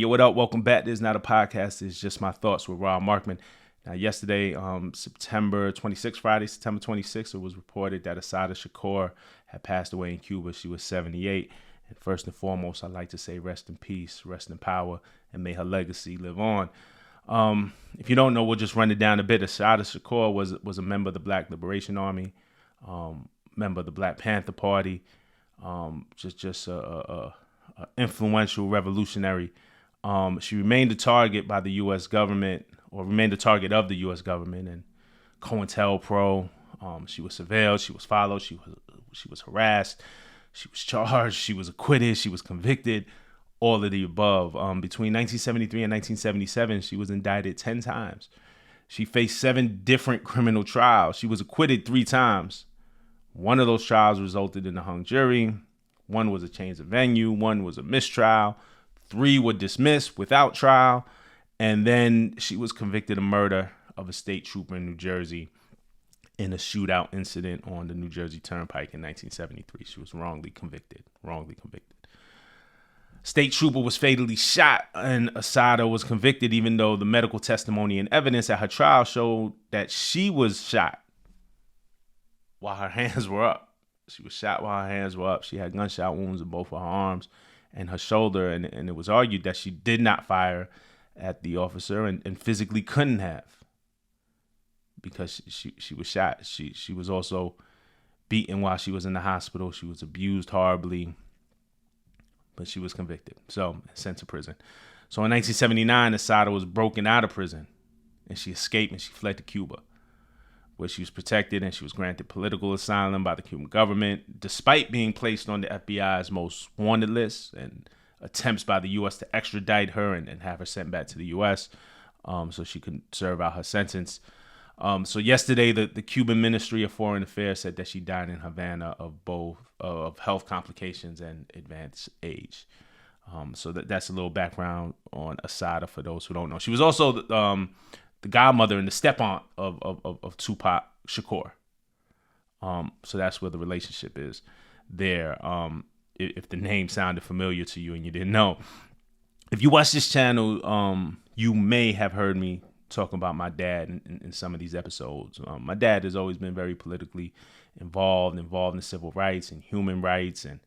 Yo, what up? Welcome back. This is not a podcast. It's just my thoughts with Rob Markman. Now, yesterday, September 26th, Friday, September 26th, it was reported that Assata Shakur had passed away in Cuba. She was 78. And first and foremost, I'd like to say rest in peace, rest in power, and may her legacy live on. If you don't know, we'll just run it down a bit. Assata Shakur was a member of the Black Liberation Army, member of the Black Panther Party, just a influential revolutionary. She remained a target by the U.S. government, or remained a target of the U.S. government and COINTELPRO. She was surveilled, she was followed, she was harassed, she was charged, she was acquitted, she was convicted, all of the above. Between 1973 and 1977, she was indicted 10 times. She faced 7 different criminal trials. She was acquitted 3 times. One of those trials resulted in a hung jury. One was a change of venue. One was a mistrial. 3 were dismissed without trial. And then she was convicted of murder of a state trooper in New Jersey in a shootout incident on the New Jersey Turnpike in 1973. She was wrongly convicted. State trooper was fatally shot, and Assata was convicted, even though the medical testimony and evidence at her trial showed that she was shot while her hands were up. She was shot while her hands were up. She had gunshot wounds in both of her arms and her shoulder, and it was argued that she did not fire at the officer and physically couldn't have, because she was shot. She was also beaten while she was in the hospital. She was abused horribly, but she was convicted, so sent to prison. So in 1979, Assata was broken out of prison, and she escaped and she fled to Cuba, where she was protected and she was granted political asylum by the Cuban government, despite being placed on the FBI's most wanted list and attempts by the U.S. to extradite her and have her sent back to the U.S. So she could serve out her sentence. So yesterday, the Cuban Ministry of Foreign Affairs said that she died in Havana of health complications and advanced age. So that's a little background on Assata for those who don't know. She was also the godmother and the step-aunt of Tupac Shakur. So that's where the relationship is there. If the name sounded familiar to you and you didn't know. If you watch this channel, you may have heard me talking about my dad in some of these episodes. My dad has always been very politically involved in civil rights and human rights, and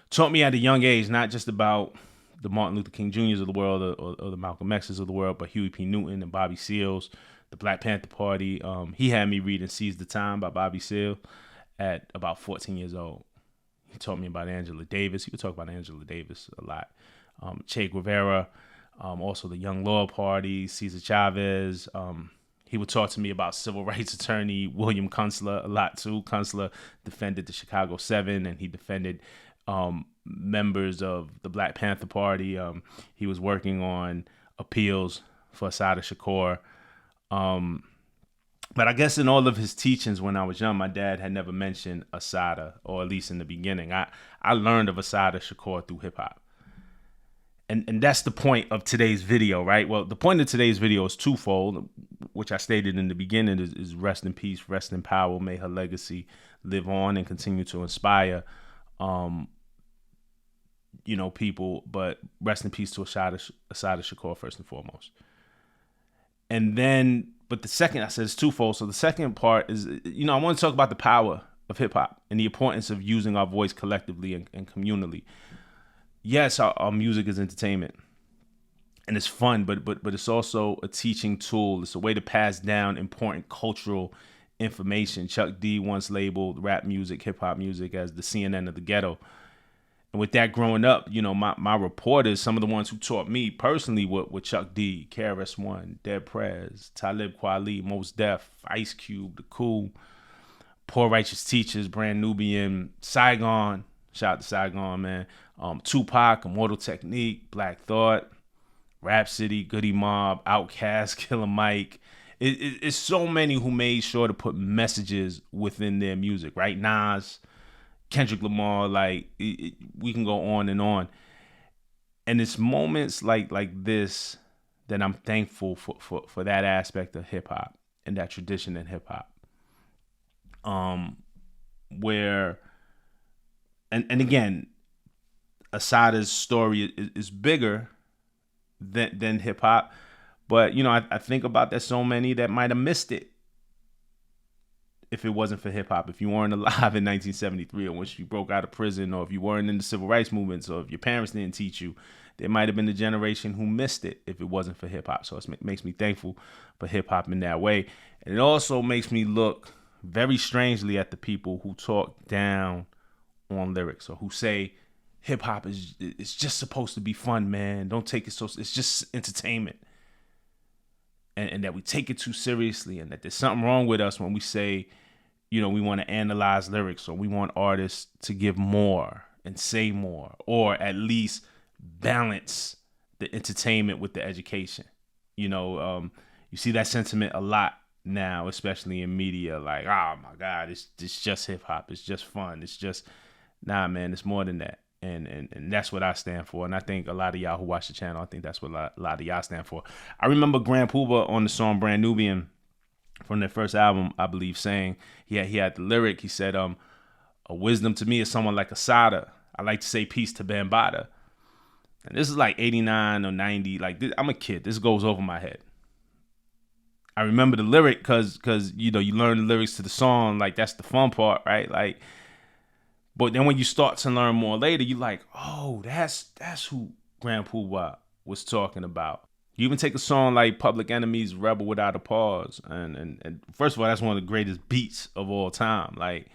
taught me at a young age not just about the Martin Luther King Jr.'s of the world or the Malcolm X's of the world, but Huey P. Newton and Bobby Seals, the Black Panther Party. He had me reading Seize the Time by Bobby Seale at about 14 years old. He taught me about Angela Davis. He would talk about Angela Davis a lot. Che Guevara, also the Young Law Party, Cesar Chavez. He would talk to me about civil rights attorney William Kunstler a lot too. Kunstler defended the Chicago 7, and he defended members of the Black Panther Party. He was working on appeals for Assata Shakur. But I guess in all of his teachings when I was young, my dad had never mentioned Assata, or at least in the beginning. I learned of Assata Shakur through hip hop. And that's the point of today's video, right? Well, the point of today's video is twofold, which I stated in the beginning is rest in peace, rest in power. May her legacy live on and continue to inspire, people. But rest in peace to Assata Shakur first and foremost. And then, but the second, I said it's twofold. So the second part is, I want to talk about the power of hip hop and the importance of using our voice collectively and communally. Yes, our music is entertainment and it's fun, but it's also a teaching tool. It's a way to pass down important cultural information. Chuck D once labeled rap music, hip hop music as the CNN of the ghetto. And with that growing up, my reporters, some of the ones who taught me personally were Chuck D, KRS-One, Dead Prez, Talib Kweli, Mos Def, Ice Cube, The Cool, Poor Righteous Teachers, Brand Nubian, Saigon. Shout out to Saigon, man. Tupac, Immortal Technique, Black Thought, Rhapsody, Goody Mob, Outkast, Killer Mike. It's so many who made sure to put messages within their music, right? Nas, Kendrick Lamar, we can go on and on. And it's moments like this that I'm thankful for that aspect of hip hop and that tradition in hip hop. Where, and again, Assata's story is bigger than hip hop. But I think about that so many that might have missed it if it wasn't for hip hop. If you weren't alive in 1973, or once you broke out of prison, or if you weren't in the civil rights movements, or if your parents didn't teach you, there might have been a generation who missed it if it wasn't for hip hop. So it makes me thankful for hip hop in that way. And it also makes me look very strangely at the people who talk down on lyrics, or who say hip hop is just supposed to be fun, man. Don't take it so. It's just entertainment, and that we take it too seriously, and that there's something wrong with us when we say, we want to analyze lyrics, or we want artists to give more and say more, or at least balance the entertainment with the education. You see that sentiment a lot now, especially in media. Like, oh my God, it's just hip hop. It's just fun. It's just, nah, man, it's more than that. And that's what I stand for. And I think a lot of y'all who watch the channel, I think that's what a lot of y'all stand for. I remember Grand Puba on the song Brand Nubian from their first album, I believe, saying, he had the lyric. He said, a wisdom to me is someone like Assata. I like to say peace to Bambaataa. And this is like 89 or 90. Like, I'm a kid. This goes over my head. I remember the lyric because you learn the lyrics to the song. Like, that's the fun part, right? Like, but then when you start to learn more later, you're like, oh, that's who Grand Puba was talking about. You even take a song like Public Enemy's Rebel Without a Pause. And first of all, that's one of the greatest beats of all time. Like,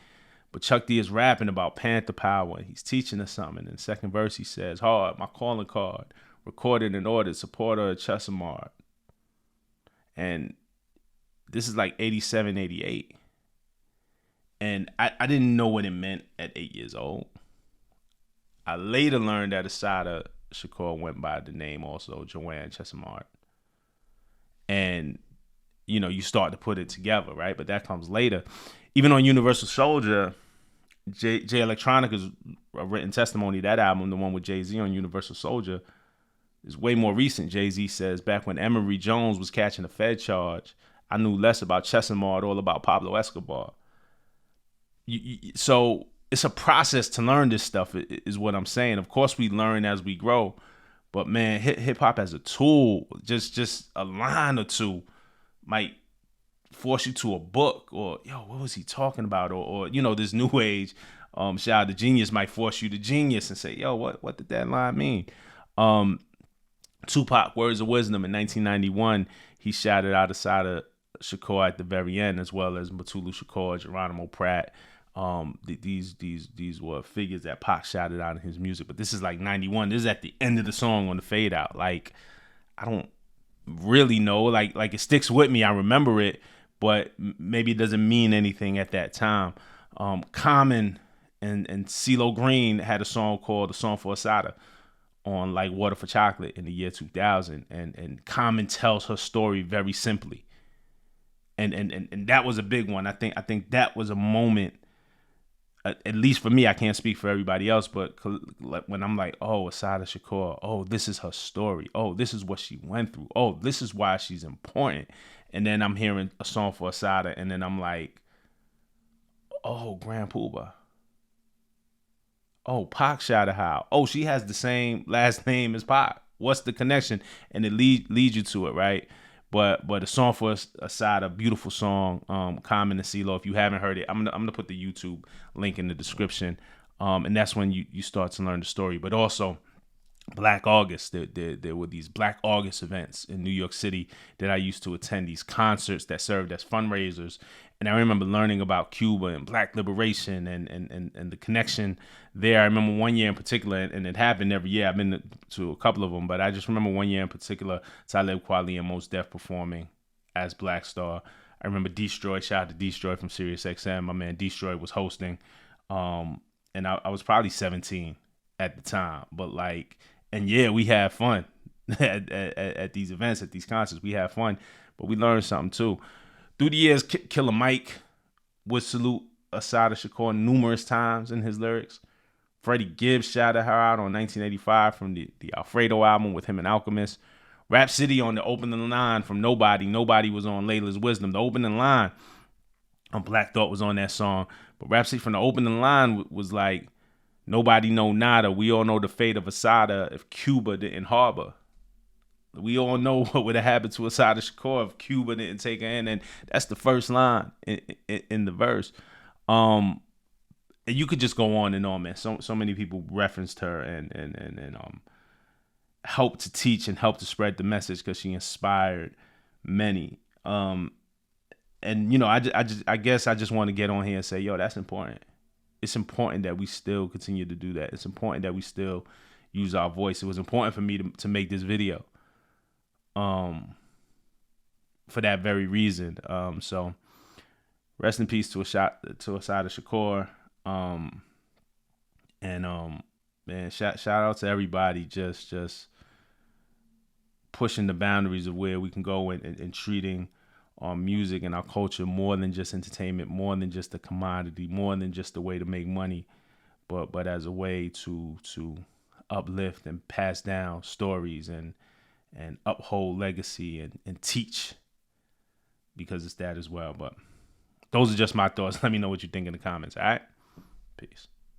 but Chuck D is rapping about Panther Power. He's teaching us something. In the second verse, he says, hard, my calling card, recorded and ordered, supporter of Chesimard. And this is like 87, 88. And I didn't know what it meant at 8 years old. I later learned that Assata Shakur went by the name also Joanne Chesimard. And, you start to put it together, right? But that comes later. Even on Universal Soldier, Jay Electronica's written testimony, that album, the one with Jay-Z on Universal Soldier, is way more recent. Jay-Z says, back when Emory Jones was catching a Fed charge, I knew less about Chesimard, all about Pablo Escobar. So it's a process to learn this stuff, is what I'm saying. Of course, we learn as we grow, but man, hip hop as a tool, just a line or two might force you to a book, or what was he talking about, or this new age, shout out to Genius, might force you to Genius and say, what did that line mean? Tupac, Words of Wisdom in 1991, he shouted out Assata Shakur at the very end, as well as Mutulu Shakur, Geronimo Pratt. These were figures that Pac shouted out in his music. But this is like 91. This is at the end of the song on the fade out. Like, I don't really know. Like it sticks with me. I remember it, but maybe it doesn't mean anything at that time. Common and CeeLo Green had a song called "A Song for Assata" on like Water for Chocolate in the year 2000, and Common tells her story very simply. And that was a big one. I think that was a moment, at least for me. I can't speak for everybody else, but when I'm like, oh, Assata Shakur, oh, this is her story. Oh, this is what she went through. Oh, this is why she's important. And then I'm hearing A Song for Assata, and then I'm like, oh, Grand Puba. Oh, Pac shouted how. Oh, she has the same last name as Pac. What's the connection? And it leads you to it, right? But A Song for Assata, beautiful song. Common and CeeLo. If you haven't heard it, I'm gonna put the YouTube link in the description. And that's when you start to learn the story. But also, Black August. There were these Black August events in New York City that I used to attend. These concerts that served as fundraisers. And I remember learning about Cuba and Black liberation and the connection there. I remember one year in particular, and it happened every year. I've been to a couple of them, but I just remember one year in particular, Talib Kweli and Mos Def performing as Black Star. I remember Destroy, shout out to Destroy from SiriusXM. My man Destroy was hosting. And I was probably 17 at the time. But and yeah, we had fun at these events, at these concerts. We had fun, but we learned something too. Through the years, Killer Mike would salute Assata Shakur numerous times in his lyrics. Freddie Gibbs shouted her out on 1985 from the Alfredo album with him and Alchemist. Rap City on the opening line from Nobody. Nobody was on Layla's Wisdom. The opening line on Black Thought was on that song. But Rap City from the opening line was like, nobody know nada. We all know the fate of Assata if Cuba didn't harbor. We all know what would have happened to Assata Shakur if Cuba didn't take her in, and that's the first line in the verse. And you could just go on and on, man. So many people referenced her and helped to teach and helped to spread the message because she inspired many. And I guess I just want to get on here and say, yo, that's important. It's important that we still continue to do that. It's important that we still use our voice. It was important for me to make this video, for that very reason. So rest in peace to Assata Shakur. Man, shout out to everybody just pushing the boundaries of where we can go and treating our music and our culture more than just entertainment, more than just a commodity, more than just a way to make money, but as a way to uplift and pass down stories and uphold legacy and teach, because it's that as well. But those are just my thoughts. Let me know what you think in the comments. All right, peace.